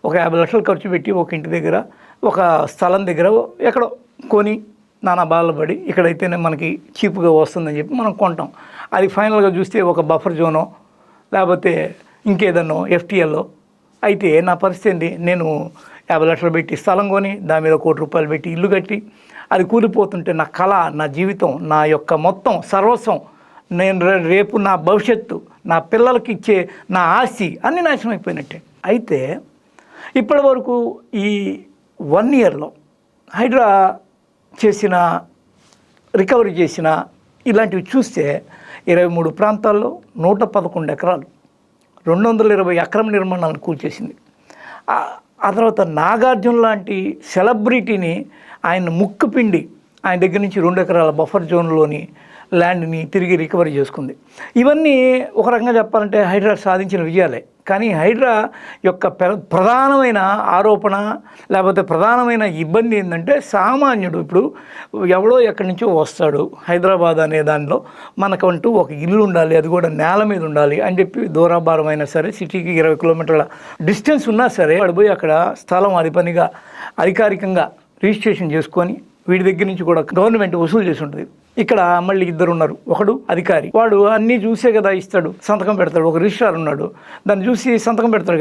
ఒక 50 లక్షలు ఖర్చు పెట్టి ఒక ఇంటి దగ్గర ఒక స్థలం దగ్గర ఎక్కడో కొని నానా బాధలు పడి ఇక్కడైతేనే మనకి చీప్గా వస్తుందని చెప్పి మనం కొంటాం. అది ఫైనల్గా చూస్తే ఒక బఫర్ జోనో లేకపోతే ఇంకేదన్నో ఎఫ్టీఎల్లో అయితే నా పరిస్థితి ఏంటి? నేను 50 లక్షలు పెట్టి స్థలం కొని దాని మీద 1 కోటి రూపాయలు పెట్టి ఇల్లు కట్టి అది కూలిపోతుంటే నా కళ, నా జీవితం, నా యొక్క మొత్తం సర్వస్వం, నేను రేపు నా భవిష్యత్తు, నా పిల్లలకి ఇచ్చే నా ఆస్తి అన్నీ నాశనం అయిపోయినట్టే. అయితే ఇప్పటి వరకు ఈ 1 ఇయర్లో హైడ్రా చేసిన రికవరీ చేసిన ఇలాంటివి చూస్తే 23 ప్రాంతాల్లో 111 ఎకరాలు 220 అక్రమ నిర్మాణాలను కూల్చేసింది. ఆ తర్వాత నాగార్జున లాంటి సెలబ్రిటీని ఆయన ముక్కుపిండి ఆయన దగ్గర నుంచి 2 ఎకరాల బఫర్ జోన్లోని ల్యాండ్ని తిరిగి రికవరీ చేసుకుంది. ఇవన్నీ ఒక రకంగా చెప్పాలంటే హైడ్రా సాధించిన విజయాలే. కానీ హైడ్రా యొక్క ప్రధానమైన ఆరోపణ లేకపోతే ప్రధానమైన ఇబ్బంది ఏంటంటే సామాన్యుడు ఇప్పుడు ఎవడో ఎక్కడి నుంచో వస్తాడు, హైదరాబాద్ అనే దానిలో మనకంటూ ఒక ఇల్లు ఉండాలి, అది కూడా నేల మీద ఉండాలి అని చెప్పి దూరాభారం అయినా సరే, సిటీకి 20 కిలోమీటర్ల డిస్టెన్స్ ఉన్నా సరే వాడు పోయి అక్కడ స్థలం అది పనిగా అధికారికంగా రిజిస్ట్రేషన్ చేసుకొని వీడి దగ్గర నుంచి కూడా గవర్నమెంట్ వసూలు చేసి ఉంటుంది. ఇక్కడ మళ్ళీ 2 ఉన్నారు. ఒకడు అధికారి, వాడు అన్నీ చూసే కదా ఇస్తాడు, సంతకం పెడతాడు. ఒక రిజిస్ట్రార్ ఉన్నాడు, దాన్ని చూసి సంతకం పెడతాడు.